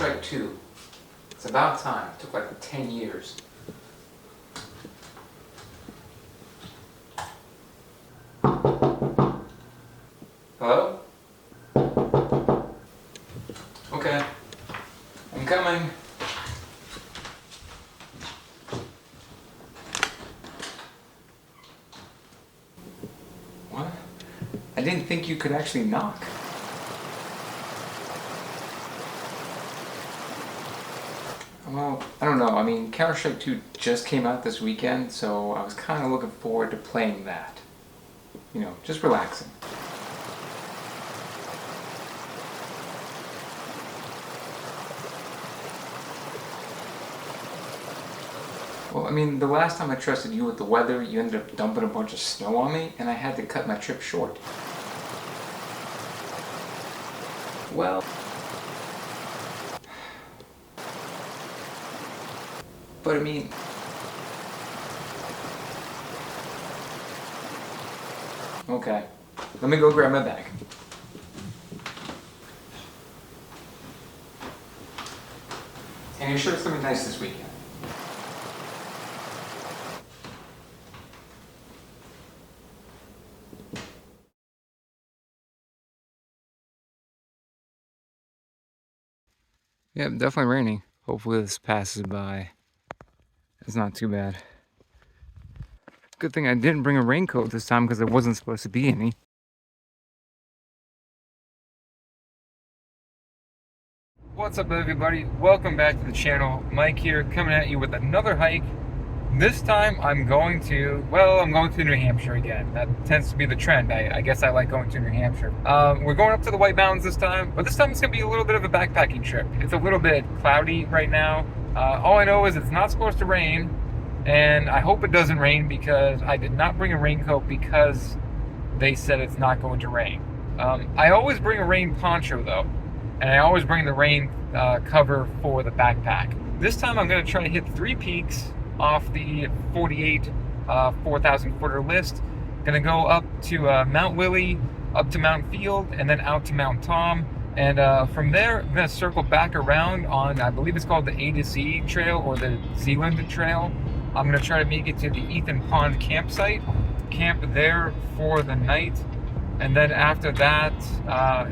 Counter-Strike 2. It's about time. It took like 10 years. Hello? Okay. I'm coming. What? I didn't think you could actually knock. Well, I don't know. I mean, Counter-Strike 2 just came out this weekend, so I was kind of looking forward to playing that. You know, just relaxing. Well, I mean, the last time I trusted you with the weather, you ended up dumping a bunch of snow on me, and I had to cut my trip short. Well... But I mean... Okay, let me go grab my bag. And you're sure it's gonna be nice this weekend? Yeah, definitely raining. Hopefully this passes by. It's not too bad. Good thing I didn't bring a raincoat this time because there wasn't supposed to be any. What's up everybody? Welcome back to the channel. Mike here, coming at you with another hike. This time I'm going to New Hampshire again. That tends to be the trend. I guess I like going to New Hampshire. We're going up to the White Mountains this time, but this time it's going to be a little bit of a backpacking trip. It's a little bit cloudy right now. All I know is it's not supposed to rain, and I hope it doesn't rain because I did not bring a raincoat because they said it's not going to rain. I always bring a rain poncho though, and I always bring the rain cover for the backpack. This time I'm going to try to hit 3 peaks off the 48 4,000 footer list. Gonna go up to Mt Willey, up to Mount Field, and then out to Mount Tom. And from there, I'm gonna circle back around on, I believe it's called the A to Z trail or the Zealand trail. I'm gonna try to make it to the Ethan Pond campsite, camp there for the night, and then after that,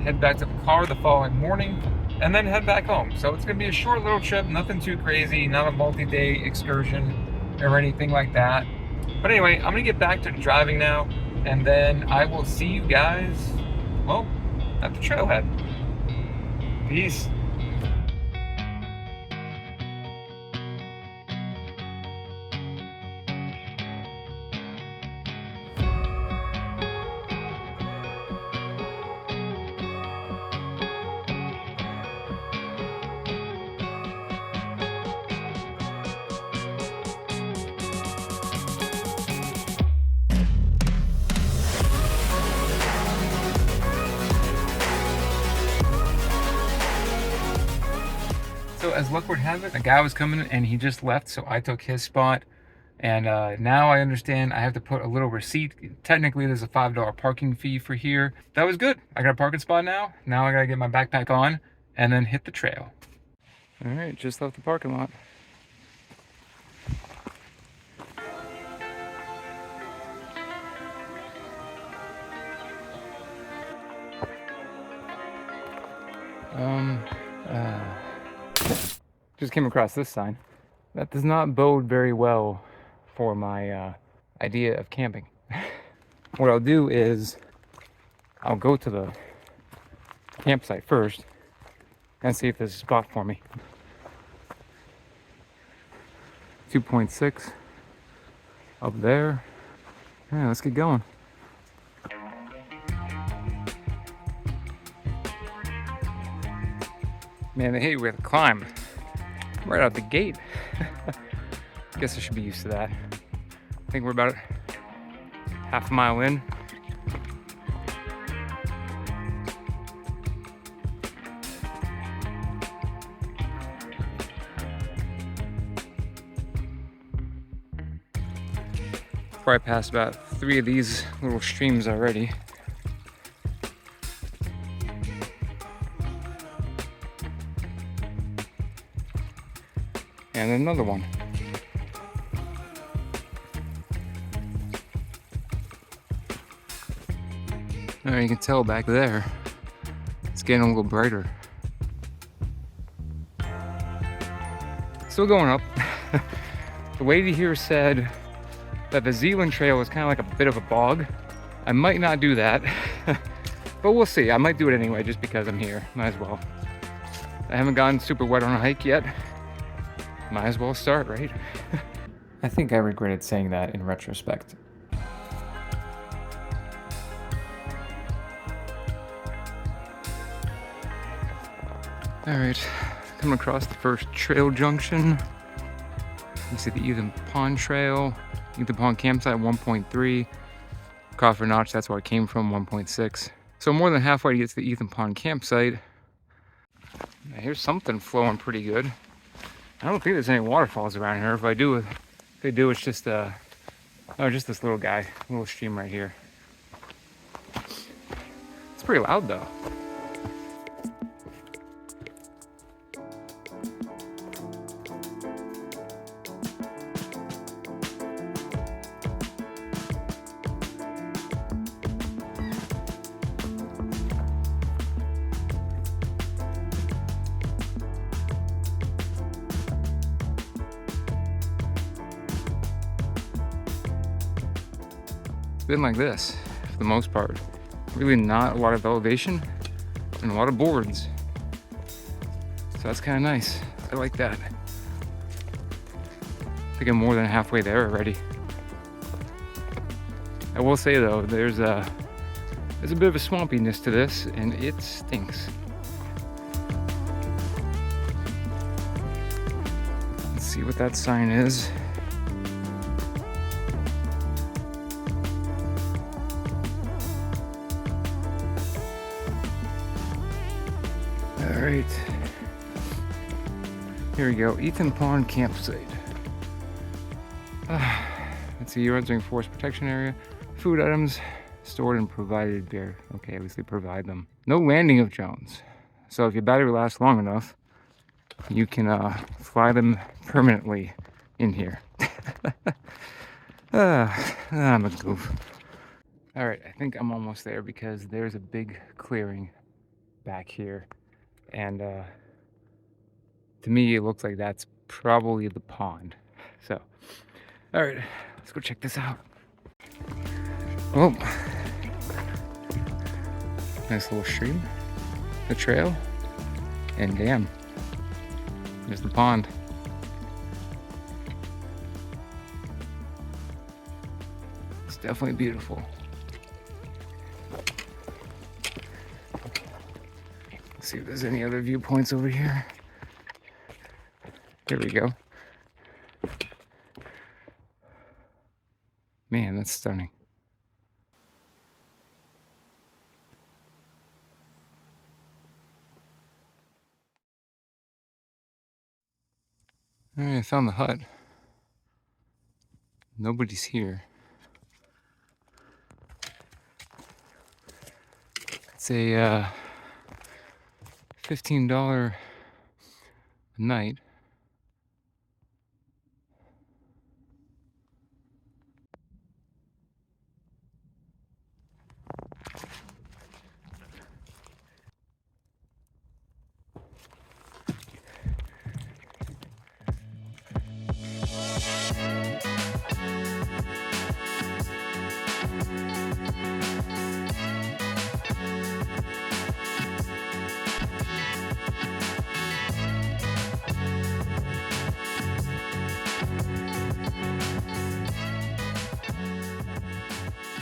head back to the car the following morning, and then head back home. So it's gonna be a short little trip, nothing too crazy, not a multi-day excursion or anything like that. But anyway, I'm gonna get back to driving now, and then I will see you guys, well, at the trailhead. Peace. So as luck would have it, a guy was coming and he just left, so I took his spot. And now I understand I have to put a little receipt. Technically, there's a $5 parking fee for here. That was good. I got a parking spot now. Now I gotta get my backpack on and then hit the trail. All right, just left the parking lot. Just came across this sign. That does not bode very well for my idea of camping. What I'll do is I'll go to the campsite first and see if there's a spot for me. 2.6 up there. Yeah, let's get going. Man, they hate you with a climb right out the gate. Guess I should be used to that. I think we're about half a mile in. Probably passed about 3 of these little streams already. And another one. You can tell back there, it's getting a little brighter. Still going up. The lady here said that the Zealand Trail is kind of like a bit of a bog. I might not do that, but we'll see. I might do it anyway just because I'm here. Might as well. I haven't gotten super wet on a hike yet. Might as well start, right? I think I regretted saying that in retrospect. Alright, coming across the first trail junction. You see the Ethan Pond Trail, Ethan Pond Campsite 1.3, Crawford Notch, that's where I came from, 1.6. So more than halfway to get to the Ethan Pond Campsite. Now here's something flowing pretty good. I don't think there's any waterfalls around here. If they do, it's just just this little guy, little stream right here. It's pretty loud though. Been like this for the most part. Really not a lot of elevation and a lot of boards. So that's kind of nice. I like that. I think I'm more than halfway there already. I will say though, there's a bit of a swampiness to this and it stinks. Let's see what that sign is. Alright, here we go, Ethan Pond Campsite. Let's see, you're entering forest protection area. Food items stored and provided there. Okay, obviously provide them. No landing of drones. So if your battery lasts long enough, you can fly them permanently in here. I'm a goof. Alright, I think I'm almost there because there's a big clearing back here. And to me, it looks like that's probably the pond. So, all right, let's go check this out. Oh, nice little stream, the trail, and damn, there's the pond. It's definitely beautiful. See if there's any other viewpoints over here. There we go. Man, that's stunning. All right, I found the hut. Nobody's here. It's a $15 a night.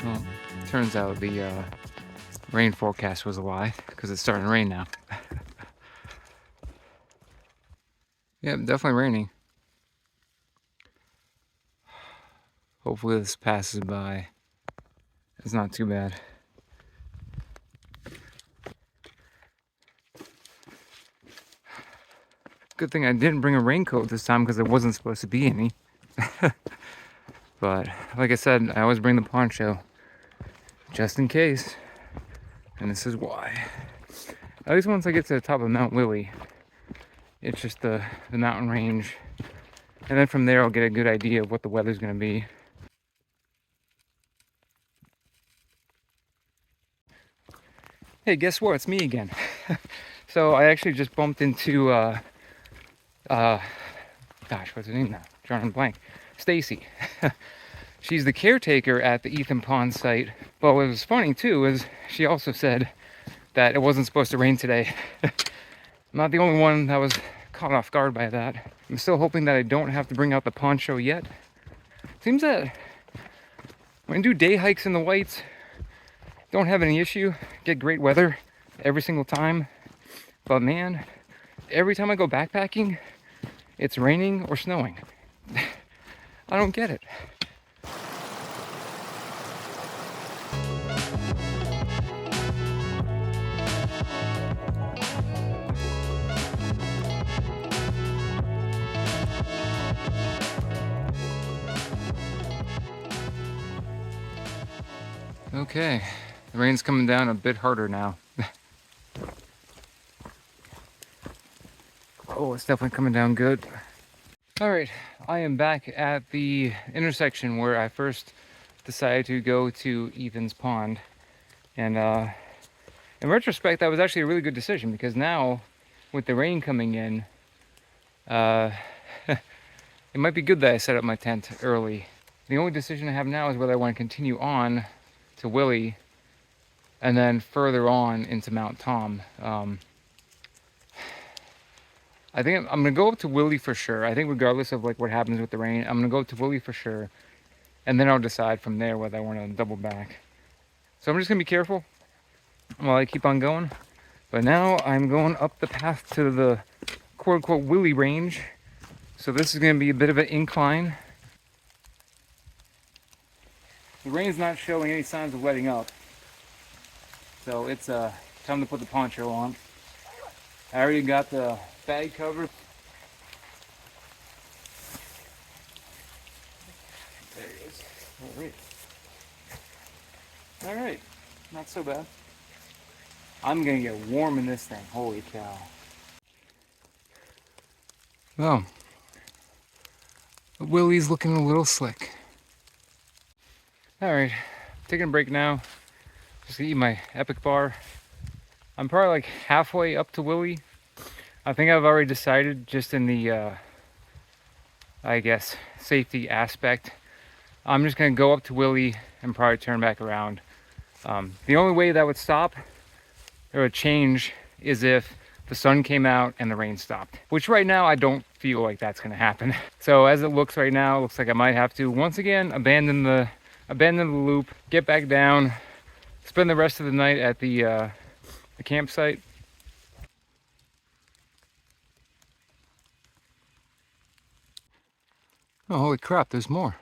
Well, turns out the rain forecast was a lie because it's starting to rain now. Yeah, definitely raining. Hopefully this passes by. It's not too bad. Good thing I didn't bring a raincoat this time because there wasn't supposed to be any. But like I said, I always bring the poncho just in case. And this is why. At least once I get to the top of Mount Willey, it's just the mountain range And then from there, I'll get a good idea of what the weather's going to be. Hey, guess what? It's me again. So I actually just bumped into, gosh, what's her name now? Drawing a blank. Stacy. She's the caretaker at the Ethan Pond site. But what was funny too is she also said that it wasn't supposed to rain today. I'm not the only one that was caught off guard by that. I'm still hoping that I don't have to bring out the poncho yet. Seems that when I do day hikes in the whites, don't have any issue, get great weather every single time. But man, every time I go backpacking, it's raining or snowing. I don't get it. Okay, the rain's coming down a bit harder now. Oh, it's definitely coming down good. All right, I am back at the intersection where I first decided to go to Ethan's Pond. And in retrospect, that was actually a really good decision, because now with the rain coming in, it might be good that I set up my tent early. The only decision I have now is whether I want to continue on to Willie and then further on into Mount Tom. I think I'm gonna go up to Willie for sure. I think regardless of like what happens with the rain, I'm gonna go up to Willie for sure, and then I'll decide from there whether I want to double back. So I'm just gonna be careful while I keep on going. But now I'm going up the path to the quote-unquote Willie range. So this is gonna be a bit of an incline. The rain's not showing any signs of letting up, so it's time to put the poncho on. I already got the bag covered. There it is. All right, not so bad. I'm gonna get warm in this thing. Holy cow. Well, Willie's looking a little slick. All right, taking a break now. Just gonna eat my Epic bar. I'm probably like halfway up to Willie. I think I've already decided, just in the, I guess, safety aspect, I'm just gonna go up to Willie and probably turn back around. The only way that would stop or would change is if the sun came out and the rain stopped, which right now I don't feel like that's gonna happen. So as it looks right now, it looks like I might have to once again abandon the loop, get back down, spend the rest of the night at the campsite. Oh, holy crap, there's more.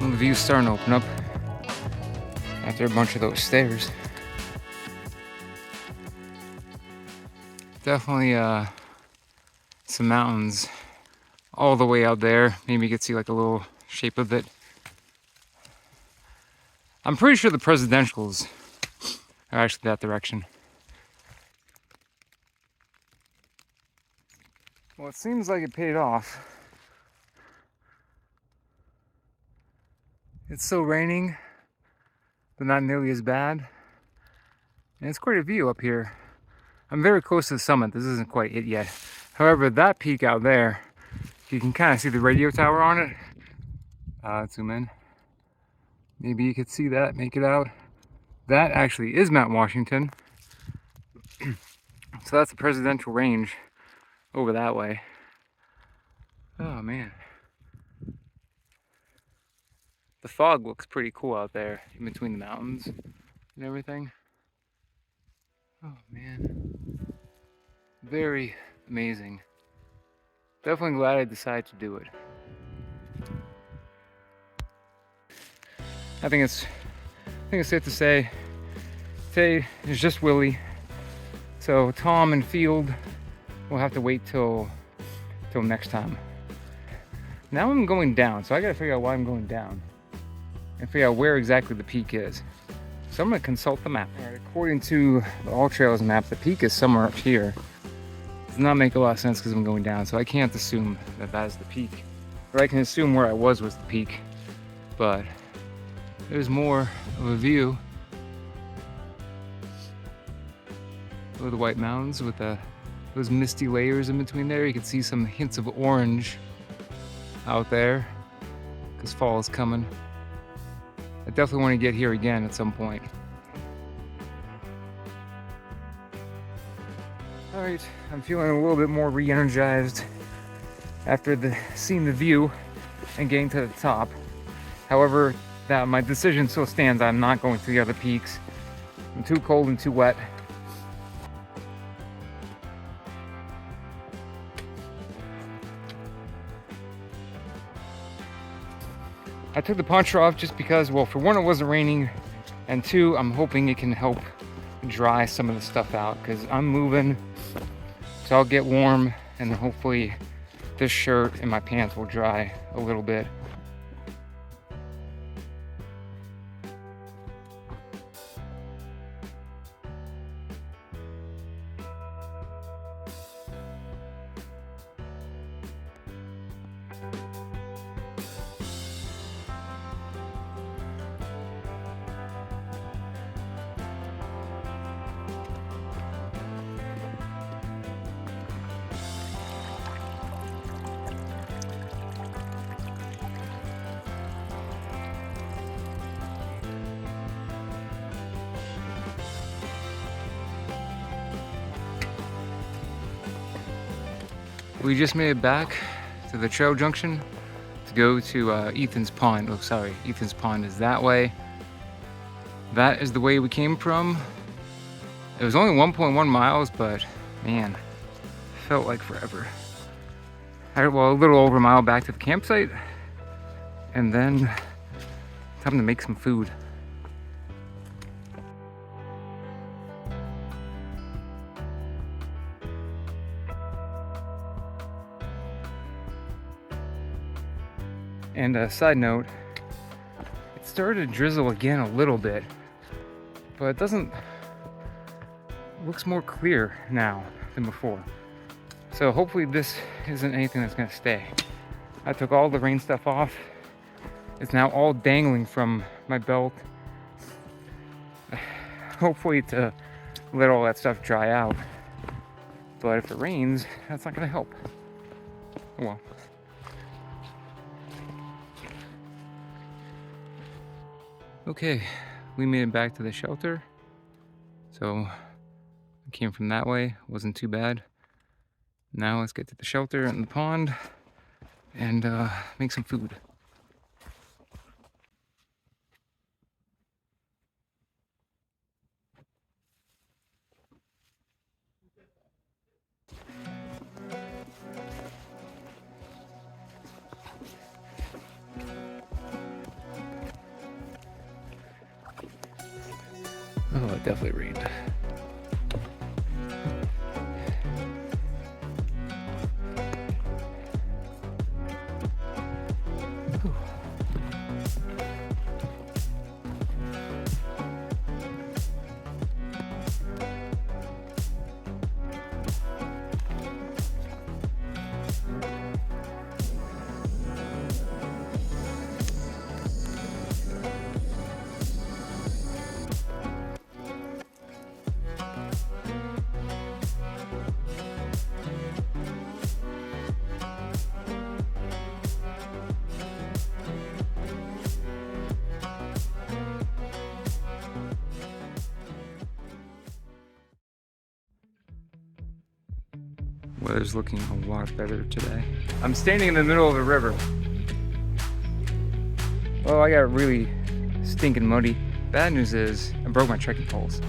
Well, the view's starting to open up after a bunch of those stairs. Definitely some mountains all the way out there. Maybe you could see like a little shape of it. I'm pretty sure the presidentials are actually that direction. Well, it seems like it paid off. It's still raining, but not nearly as bad. And it's quite a view up here. I'm very close to the summit. This isn't quite it yet. However, that peak out there, you can kind of see the radio tower on it. Zoom in. Maybe you could see that, make it out. That actually is Mount Washington. So that's the presidential range over that way. Oh man. The fog looks pretty cool out there in between the mountains and everything. Oh man. Very amazing. Definitely glad I decided to do it. I think it's safe to say today is just Willie. So Tom and Field we'll have to wait till next time. Now I'm going down, so I gotta figure out why I'm going down and figure out where exactly the peak is. So I'm gonna consult the map. All right, according to the All Trails map, the peak is somewhere up here. Does not make a lot of sense because I'm going down, so I can't assume that that is the peak. Or I can assume where I was the peak, but there's more of a view of the White Mountains with those misty layers in between there. You can see some hints of orange out there because fall is coming. I definitely want to get here again at some point. All right, I'm feeling a little bit more re-energized after seeing the view and getting to the top. However, my decision still stands. I'm not going to the other peaks. I'm too cold and too wet. I took the poncho off just because, well, for one, it wasn't raining, and two, I'm hoping it can help dry some of the stuff out because I'm moving, so I'll get warm, and then hopefully this shirt and my pants will dry a little bit. We just made it back to the trail junction to go to Ethan's Pond. Oh, sorry, Ethan's Pond is that way. That is the way we came from. It was only 1.1 miles, but man, felt like forever. Well, a little over a mile back to the campsite, and then time to make some food. And a side note, it started to drizzle again a little bit, but it looks more clear now than before. So hopefully this isn't anything that's gonna stay. I took all the rain stuff off. It's now all dangling from my belt. Hopefully to let all that stuff dry out. But if it rains, that's not gonna help. Oh well. Okay, we made it back to the shelter. So I came from that way, wasn't too bad. Now let's get to the shelter and the pond and make some food. Oh, it definitely rained. Weather's looking a lot better today. I'm standing in the middle of the river. Oh, I got really stinking muddy. Bad news is I broke my trekking poles.